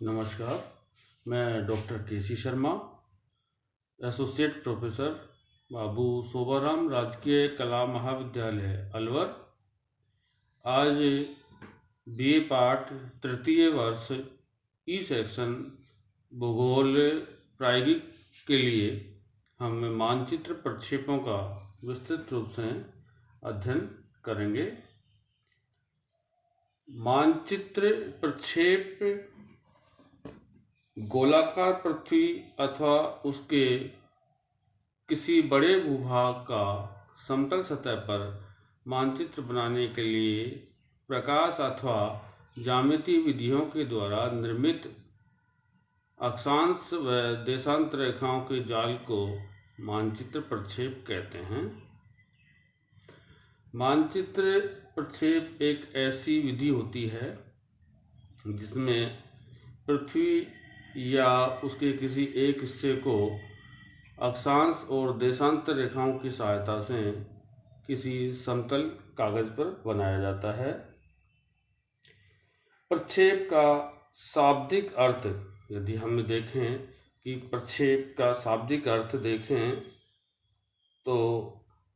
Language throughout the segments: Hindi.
नमस्कार। मैं doctor K C. Sharma, associate professor Babu Sobaram Rajkiya Kala महाविद्यालय अलवर। आज बीए पाठ तृतीय वर्ष ई सेक्शन भूगोल प्रायोगिक के लिए हम मानचित्र प्रक्षेपों का विस्तृत रूप से अध्ययन करेंगे। मानचित्र प्रक्षेप गोलाकार पृथ्वी अथवा उसके किसी बड़े भूभाग का समतल सतह पर मानचित्र बनाने के लिए प्रकाश अथवा ज्यामितीय विधियों के द्वारा निर्मित अक्षांश व देशांतर रेखाओं के जाल को मानचित्र प्रक्षेप कहते हैं। मानचित्र प्रक्षेप एक ऐसी विधि होती है जिसमें पृथ्वी या उसके किसी एक हिस्से को अक्षांश और देशांतर रेखाओं की सहायता से किसी समतल कागज पर बनाया जाता है। प्रक्षेप का शाब्दिक अर्थ यदि हम देखें कि प्रक्षेप का शाब्दिक अर्थ देखें तो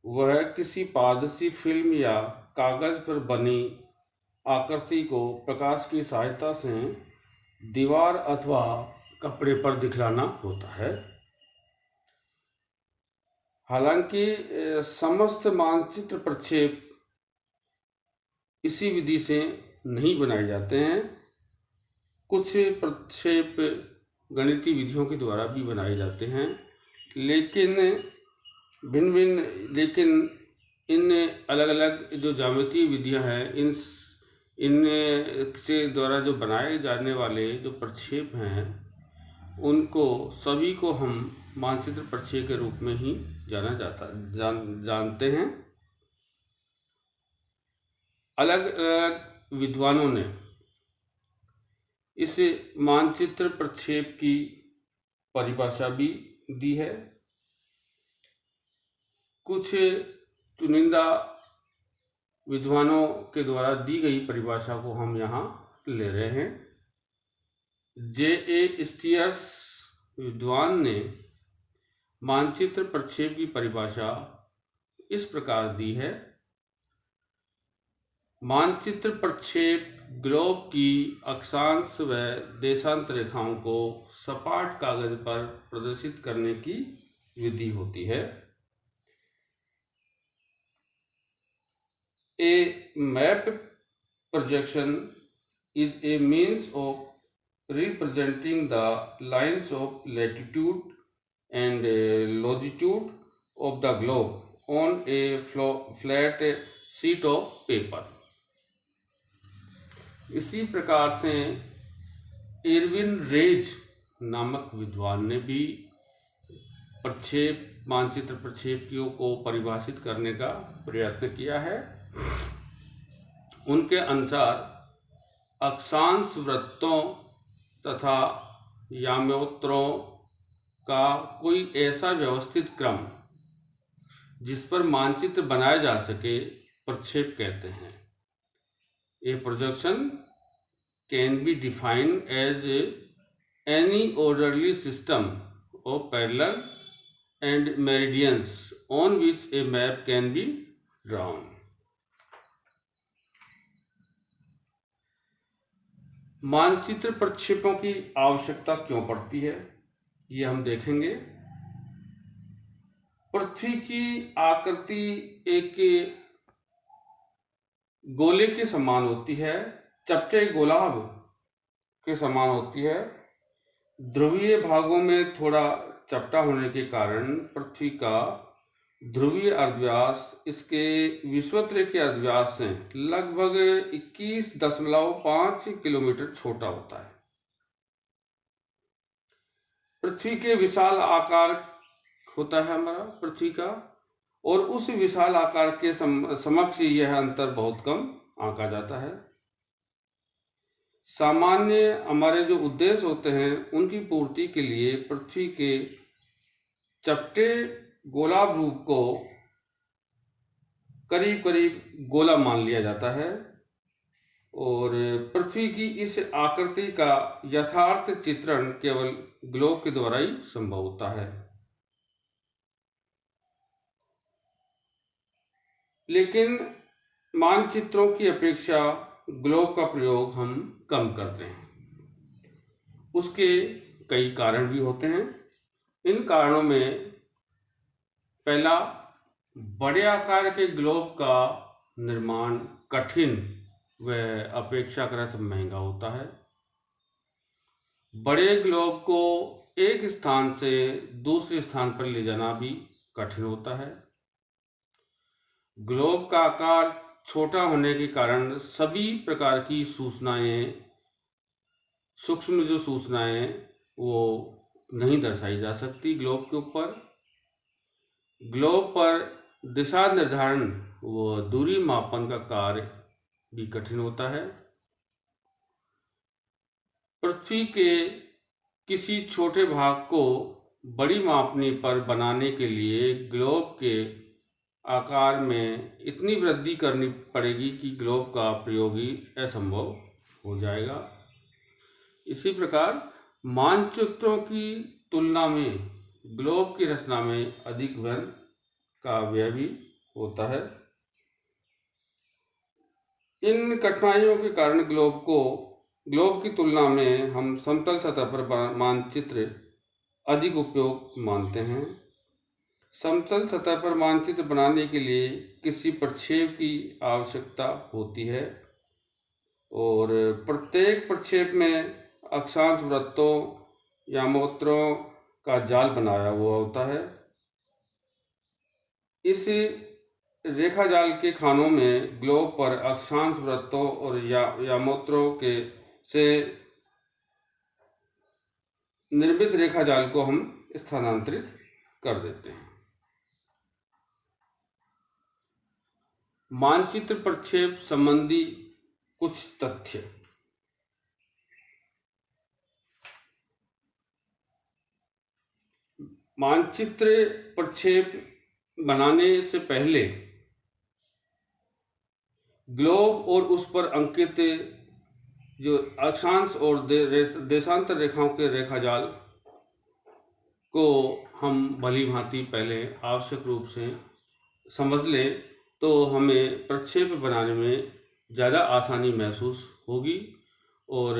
वह किसी पारदर्शी फिल्म या कागज पर बनी आकृति को प्रकाश की सहायता से दीवार अथवा कपड़े पर दिखलाना होता है। हालांकि समस्त मानचित्र प्रक्षेप इसी विधि से नहीं बनाए जाते हैं। कुछ प्रक्षेप गणितीय विधियों के द्वारा भी बनाए जाते हैं, लेकिन इन अलग अलग जो ज्यामितीय विधियां हैं इन से द्वारा जो बनाए जाने वाले जो प्रक्षेप हैं उनको सभी को हम मानचित्र प्रक्षेप के रूप में ही जानते हैं। अलग अलग विद्वानों ने इस मानचित्र प्रक्षेप की परिभाषा भी दी है। कुछ चुनिंदा विद्वानों के द्वारा दी गई परिभाषा को हम यहाँ ले रहे हैं। J.A. स्टीयर्स विद्वान ने मानचित्र प्रक्षेप की परिभाषा इस प्रकार दी है। मानचित्र प्रक्षेप ग्लोब की अक्षांश व देशांतर रेखाओं को सपाट कागज पर प्रदर्शित करने की विधि होती है। A map projection is a means of representing the lines of latitude and longitude of the globe on a flat sheet of paper. इसी प्रकार से इरविन रेज नामक विद्वान ने भी मानचित्र प्रक्षेपियों को परिभाषित करने का प्रयत्न किया है। उनके अनुसार अक्षांश वृत्तों तथा याम्योत्तरों का कोई ऐसा व्यवस्थित क्रम जिस पर मानचित्र बनाया जा सके प्रक्षेप कहते हैं। A projection can be defined as any orderly system of parallel and meridians on which a map can be drawn. मानचित्र प्रक्षेपों की आवश्यकता क्यों पड़ती है, ये हम देखेंगे। पृथ्वी की आकृति एक गोले के समान होती है, चपटे गोलाभ के समान होती है। ध्रुवीय भागों में थोड़ा चपटा होने के कारण पृथ्वी का ध्रुवीय अर्धव्यास इसके विषुवत के अर्धव्यास से लगभग 21.5 किलोमीटर छोटा होता है। पृथ्वी के विशाल आकार होता है हमारा पृथ्वी का, और उस विशाल आकार के समक्ष यह अंतर बहुत कम आंका जाता है। सामान्य हमारे जो उद्देश्य होते हैं उनकी पूर्ति के लिए पृथ्वी के चपटे गोलाभ रूप को करीब करीब गोला मान लिया जाता है। और पृथ्वी की इस आकृति का यथार्थ चित्रण केवल ग्लोब के द्वारा ही संभव होता है। लेकिन मानचित्रों की अपेक्षा ग्लोब का प्रयोग हम कम करते हैं। उसके कई कारण भी होते हैं। इन कारणों में पहला, बड़े आकार के ग्लोब का निर्माण कठिन व अपेक्षाकृत महंगा होता है। बड़े ग्लोब को एक स्थान से दूसरे स्थान पर ले जाना भी कठिन होता है। ग्लोब का आकार छोटा होने के कारण सभी प्रकार की सूचनाएं, सूक्ष्म जो सूचनाएं वो नहीं दर्शाई जा सकती ग्लोब के ऊपर। ग्लोब पर दिशा निर्धारण व दूरी मापन का कार्य भी कठिन होता है। पृथ्वी के किसी छोटे भाग को बड़ी मापनी पर बनाने के लिए ग्लोब के आकार में इतनी वृद्धि करनी पड़ेगी कि ग्लोब का प्रयोग ही असंभव हो जाएगा। इसी प्रकार मानचित्रों की तुलना में ग्लोब की रचना में अधिक धन का व्यय भी होता है। इन कठिनाइयों के कारण ग्लोब की तुलना में हम समतल सतह पर मानचित्र अधिक उपयोग मानते हैं। समतल सतह पर मानचित्र बनाने के लिए किसी प्रक्षेप की आवश्यकता होती है और प्रत्येक प्रक्षेप में अक्षांश वृत्तों या मोत्रों का जाल बनाया हुआ होता है। इस रेखा जाल के खानों में ग्लोब पर अक्षांश वृत्तों और यामोत्रों के से निर्मित रेखा जाल को हम स्थानांतरित कर देते हैं। मानचित्र प्रक्षेप संबंधी कुछ तथ्य। मानचित्र प्रक्षेप बनाने से पहले ग्लोब और उस पर अंकित जो अक्षांश और देशांतर रेखाओं के रेखाजाल को हम भली भांति पहले आवश्यक रूप से समझ लें तो हमें प्रक्षेप बनाने में ज़्यादा आसानी महसूस होगी। और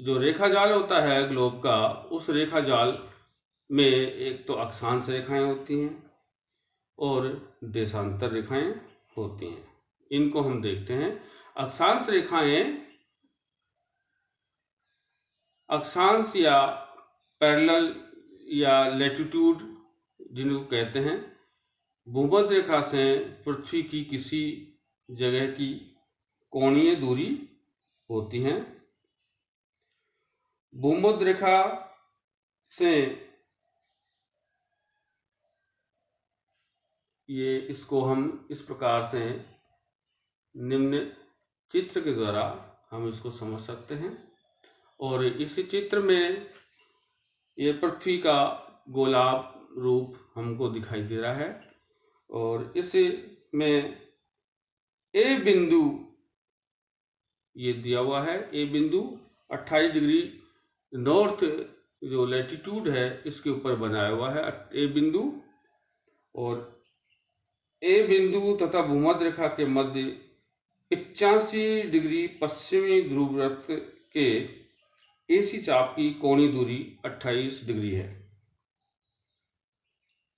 जो रेखाजाल होता है ग्लोब का, उस रेखाजाल में एक तो अक्षांश रेखाएं होती हैं और देशांतर रेखाएं होती हैं। इनको हम देखते हैं। अक्षांश रेखाएं अक्षांश या पैरेलल या लैटिट्यूड जिनको कहते हैं, भूमध्य रेखा से पृथ्वी की किसी जगह की कोणीय दूरी होती हैं। भूमध्य रेखा से इसको हम इस प्रकार से निम्न चित्र के द्वारा हम इसको समझ सकते हैं। और इस चित्र में ये पृथ्वी का गोलाभ रूप हमको दिखाई दे रहा है और इसमें ए बिंदु ये दिया हुआ है। ए बिंदु 28 डिग्री नॉर्थ जो लैटिट्यूड है इसके ऊपर बनाया हुआ है ए बिंदु। और ए बिंदु तथा भूमध्य रेखा के मध्य 85 डिग्री पश्चिमी ध्रुव वृत्त के एसी चाप की कोणीय दूरी 28 डिग्री है।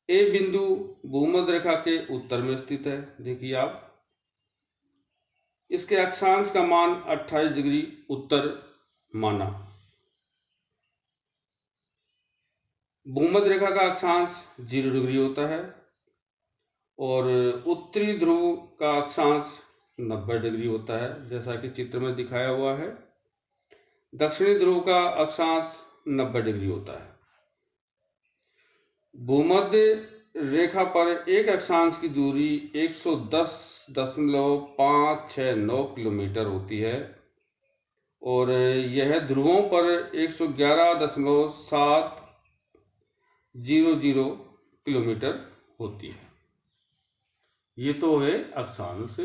ए बिंदु भूमध्य रेखा के उत्तर में स्थित है। देखिए आप, इसके अक्षांश का मान 28 डिग्री उत्तर माना। भूमध्य रेखा का अक्षांश 0 डिग्री होता है और उत्तरी ध्रुव का अक्षांश 90 डिग्री होता है, जैसा कि चित्र में दिखाया हुआ है। दक्षिणी ध्रुव का अक्षांश 90 डिग्री होता है। भूमध्य रेखा पर एक अक्षांश की दूरी 110.569 किलोमीटर होती है और यह ध्रुवों पर 111.700 किलोमीटर होती है। ये तो है अक्षांश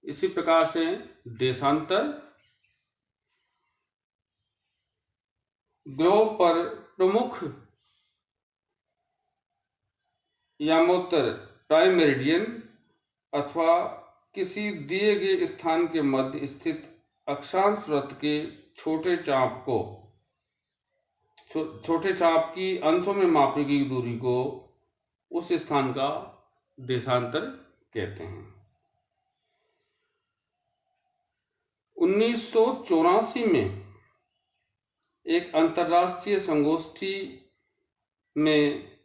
इसी प्रकार से देशांतर ग्लोब पर प्रमुख यामोत्तर प्राइम मेरिडियन अथवा किसी दिए गए स्थान के मध्य स्थित अक्षांश वृत्त के छोटे चाप की अंशों में मापी गई दूरी को उस स्थान का देशांतर कहते हैं। 1984 में एक अंतर्राष्ट्रीय संगोष्ठी में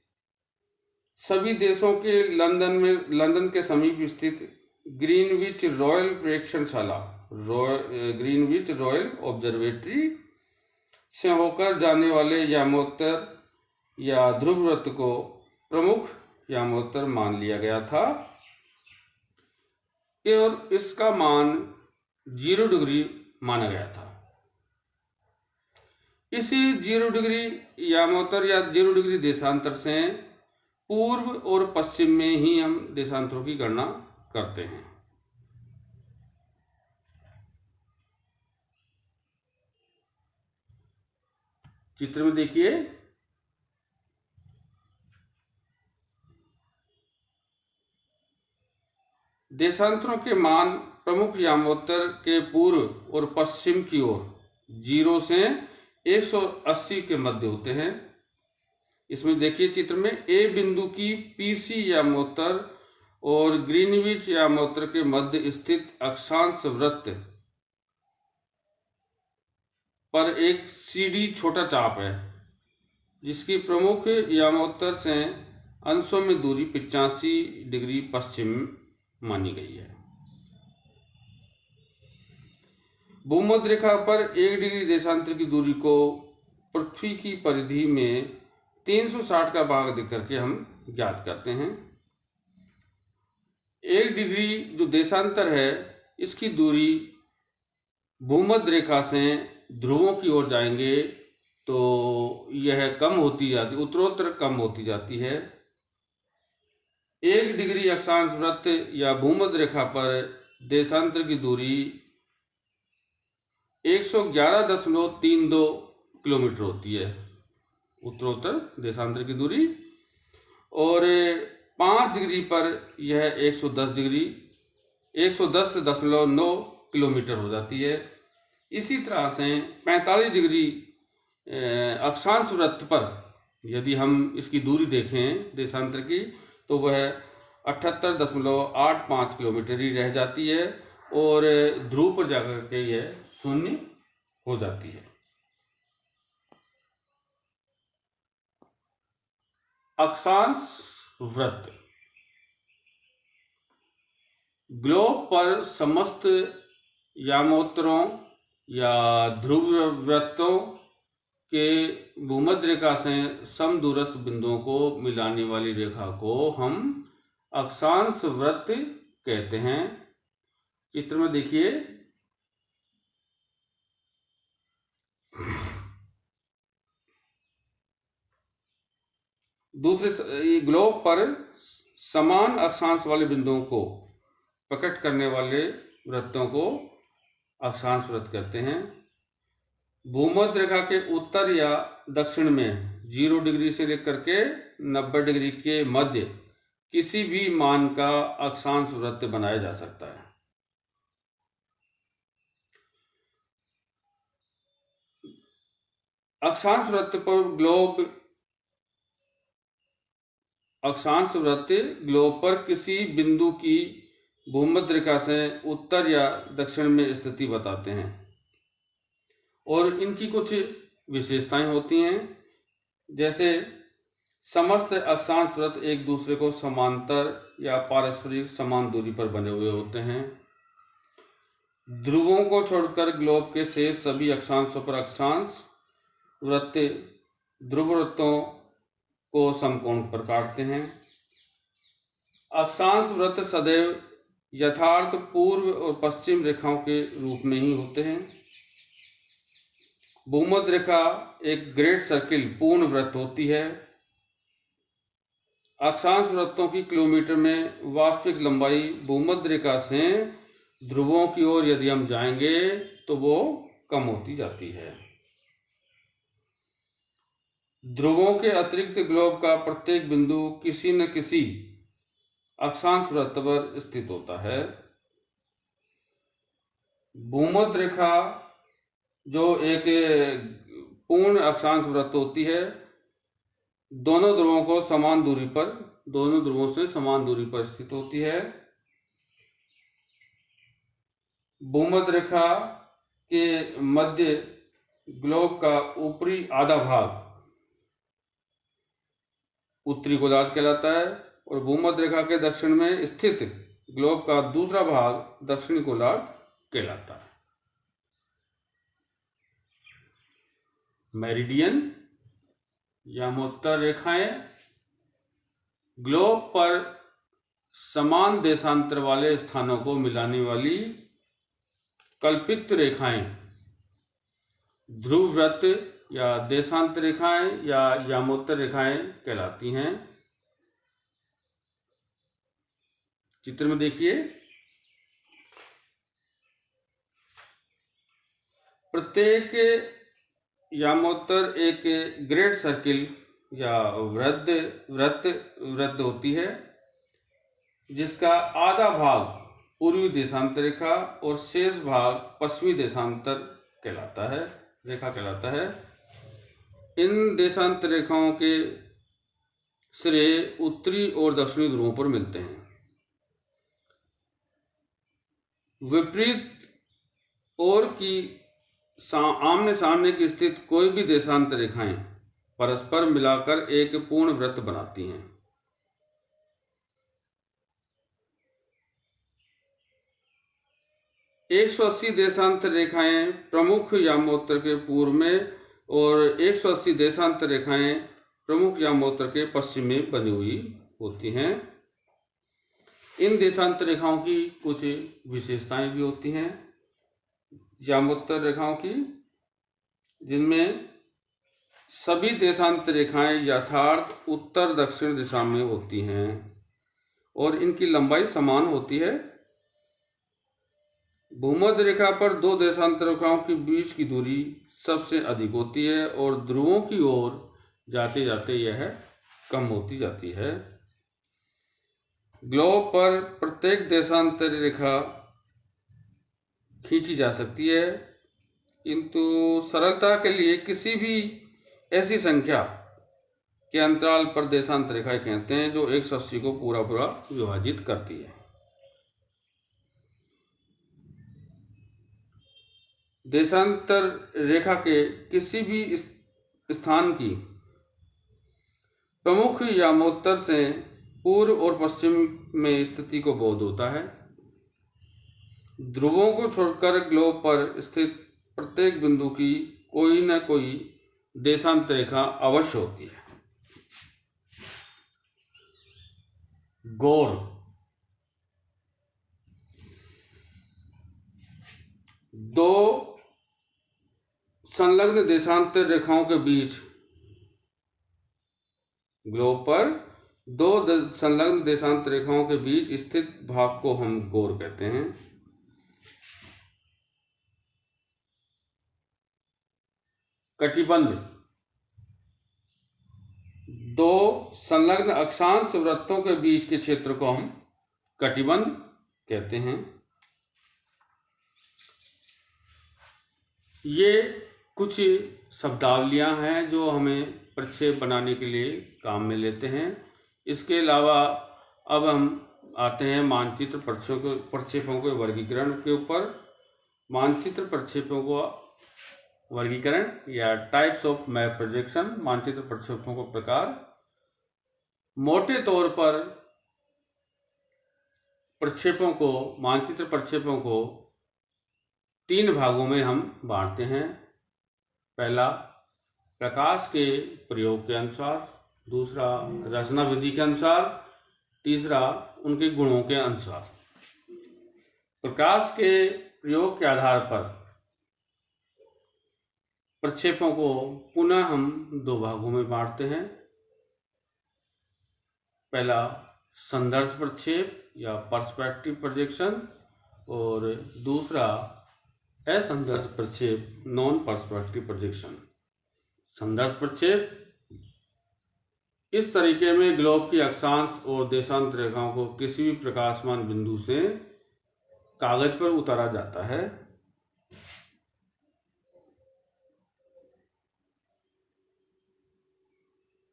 सभी देशों के लंदन के समीप स्थित ग्रीनविच रॉयल प्रेक्षणशाला ग्रीनविच रॉयल ऑब्जर्वेटरी से होकर जाने वाले यामोत्तर या ध्रुव वृत्त को प्रमुख यामोत्तर मान लिया गया था और इसका मान 0 डिग्री माना गया था। इसी 0 डिग्री यामोत्तर या 0 डिग्री देशांतर से पूर्व और पश्चिम में ही हम देशांतरों की गणना करते हैं। चित्र में देखिए, देशांतरों के मान प्रमुख यामोत्तर के पूर्व और पश्चिम की ओर 0 से 180 के मध्य होते हैं। इसमें देखिए चित्र में ए बिंदु की पीसी यामोत्तर और ग्रीनविच यामोत्तर के मध्य स्थित अक्षांश वृत्त पर एक सीडी छोटा चाप है जिसकी प्रमुख यामोत्तर से अंशों में दूरी 85 डिग्री पश्चिम मानी गई है। भूमध्य रेखा पर 1 डिग्री देशांतर की दूरी को पृथ्वी की परिधि में 360 का भाग देकर के हम ज्ञात करते हैं। 1 डिग्री जो देशांतर है इसकी दूरी भूमध्य रेखा से ध्रुवों की ओर जाएंगे तो यह कम होती जाती, उत्तरोत्तर कम होती जाती है। 1 डिग्री अक्षांश वृत्त या भूमध्य रेखा पर देशांतर की दूरी 111.32 किलोमीटर होती है, उत्तरोत्तर देशांतर की दूरी, और 5 डिग्री पर यह 110.9 किलोमीटर हो जाती है। इसी तरह से 45 डिग्री अक्षांश वृत्त पर यदि हम इसकी दूरी देखें देशांतर की तो वह 78.85 किलोमीटर ही रह जाती है और ध्रुव पर जाकर के यह 0 हो जाती है। अक्षांश वृत्त ग्लोब पर समस्त यामोत्तरों या ध्रुव वृत्तों के भूमध्य रेखा से समदूरस्थ बिंदुओं को मिलाने वाली रेखा को हम अक्षांश वृत्त कहते हैं। चित्र में देखिए, दूसरे ग्लोब पर समान अक्षांश वाले बिंदुओं को प्रकट करने वाले वृत्तों को अक्षांश वृत्त कहते हैं। भूमध्य रेखा के उत्तर या दक्षिण में 0 डिग्री से लेकर के 90 डिग्री के मध्य किसी भी मान का अक्षांश वृत्त बनाया जा सकता है। अक्षांश वृत्त ग्लोब पर किसी बिंदु की भूमध्य रेखा से उत्तर या दक्षिण में स्थिति बताते हैं और इनकी कुछ विशेषताएं होती हैं, जैसे समस्त अक्षांश वृत्त एक दूसरे को समांतर या पारस्परिक समान दूरी पर बने हुए होते हैं। ध्रुवों को छोड़कर ग्लोब के शेष सभी अक्षांशों पर अक्षांश वृत्त ध्रुव वृत्तों को समकोण पर काटते हैं। अक्षांश वृत्त सदैव यथार्थ पूर्व और पश्चिम रेखाओं के रूप में ही होते हैं। भूमध्य रेखा एक ग्रेट सर्किल पूर्ण वृत्त होती है। अक्षांश वृत्तों की किलोमीटर में वास्तविक लंबाई भूमध्य रेखा से ध्रुवों की ओर यदि हम जाएंगे तो वो कम होती जाती है। ध्रुवों के अतिरिक्त ग्लोब का प्रत्येक बिंदु किसी न किसी अक्षांश वृत्त पर स्थित होता है। भूमध्य रेखा जो एक पूर्ण अक्षांश वृत्त होती है, दोनों ध्रुवों से समान दूरी पर स्थित होती है। भूमध्य रेखा के मध्य ग्लोब का ऊपरी आधा भाग उत्तरी गोलार्ध कहलाता है और भूमध्य रेखा के दक्षिण में स्थित ग्लोब का दूसरा भाग दक्षिणी गोलार्ध कहलाता है। मेरिडियन यामोत्तर रेखाएं ग्लोब पर समान देशांतर वाले स्थानों को मिलाने वाली कल्पित रेखाएं ध्रुव वृत्त या देशांतर रेखाएं या यामोत्तर रेखाएं कहलाती हैं। चित्र में देखिए, प्रत्येक यामोत्तर एक ग्रेट सर्किल या वृत्त होती है, जिसका आधा भाग पूर्वी देशांतर रेखा और शेष भाग पश्चिमी देशांतर रेखा कहलाता है। इन देशांतर रेखाओं के सिरे उत्तरी और दक्षिणी ध्रुवों पर मिलते हैं। विपरीत ओर की आमने सामने की स्थित कोई भी देशांतर रेखाएं परस्पर मिलाकर एक पूर्ण वृत्त बनाती हैं। एक 180 देशांतर रेखाएं प्रमुख यामोत्तर के पूर्व में और 180 देशांतर रेखाएं प्रमुख यामोत्तर के पश्चिम में बनी हुई होती हैं। इन देशांतर रेखाओं की कुछ विशेषताएं भी होती हैं यामोत्तर रेखाओं की, जिनमें सभी देशांतर रेखाएं यथार्थ उत्तर दक्षिण दिशा में होती हैं और इनकी लंबाई समान होती है। भूमध्य रेखा पर दो देशांतर रेखाओं के बीच की दूरी सबसे अधिक होती है और ध्रुवों की ओर जाते जाते यह कम होती जाती है। ग्लोब पर प्रत्येक देशांतर रेखा खींची जा सकती है, किंतु सरलता के लिए किसी भी ऐसी संख्या के अंतराल पर देशांतर रेखाएं कहते हैं जो 180 को पूरा विभाजित करती है। देशांतर रेखा के किसी भी स्थान की प्रमुख यामोत्तर से पूर्व और पश्चिम में स्थिति को बोध होता है। ध्रुवों को छोड़कर ग्लोब पर स्थित प्रत्येक बिंदु की कोई न कोई देशांतर रेखा अवश्य होती है। गौर, दो संलग्न देशांतर रेखाओं के बीच ग्लोब पर दो संलग्न देशांतर रेखाओं के बीच स्थित भाग को हम गौर कहते हैं। कटिबंध, दो संलग्न अक्षांश वृत्तों के बीच के क्षेत्र को हम कटिबंध कहते हैं। ये कुछ शब्दावलियां हैं जो हमें प्रक्षेप बनाने के लिए काम में लेते हैं। इसके अलावा अब हम आते हैं मानचित्र प्रक्षेपों के वर्गीकरण के ऊपर। मानचित्र प्रक्षेपों को वर्गीकरण या टाइप्स ऑफ मैप प्रोजेक्शन। मानचित्र प्रक्षेपों को प्रकार, मोटे तौर पर मानचित्र प्रक्षेपों को 3 भागों में हम बांटते हैं। पहला प्रकाश के प्रयोग के अनुसार, दूसरा रचना विधि के अनुसार, तीसरा उनके गुणों के अनुसार। प्रकाश के प्रयोग के आधार पर प्रक्षेपों को पुनः हम 2 भागों में बांटते हैं। पहला संदर्श प्रक्षेप या पर्सपेक्टिव प्रोजेक्शन और दूसरा असंदर्श प्रक्षेप नॉन पर्सपेक्टिव प्रोजेक्शन। संदर्श प्रक्षेप इस तरीके में ग्लोब की अक्षांश और देशांतर रेखाओं को किसी भी प्रकाशमान बिंदु से कागज पर उतारा जाता है।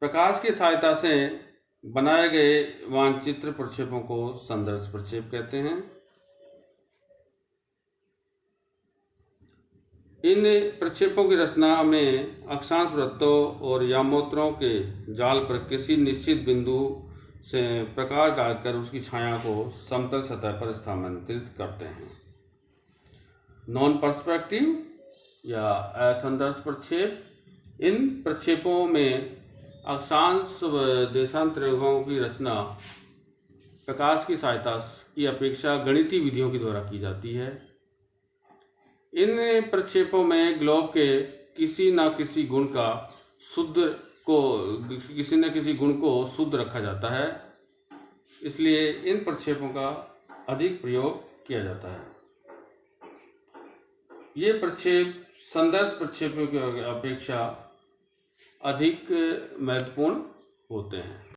प्रकाश की सहायता से बनाए गए मानचित्र प्रक्षेपों को संदर्श प्रक्षेप कहते हैं। इन प्रक्षेपों की रचना में अक्षांश वृत्तों और यामोत्तरों के जाल पर किसी निश्चित बिंदु से प्रकाश डालकर उसकी छाया को समतल सतह पर स्थानांतरित करते हैं। नॉन पर्सपेक्टिव या असंदर्श प्रक्षेप, इन प्रक्षेपों में अक्षांश व देशांतर रेखाओं की रचना प्रकाश की सहायता की अपेक्षा गणितीय विधियों के द्वारा की जाती है। इन प्रक्षेपों में ग्लोब के किसी न किसी गुण को शुद्ध रखा जाता है, इसलिए इन प्रक्षेपों का अधिक प्रयोग किया जाता है। ये प्रक्षेप संदर्श प्रक्षेपों की अपेक्षा अधिक महत्वपूर्ण होते हैं।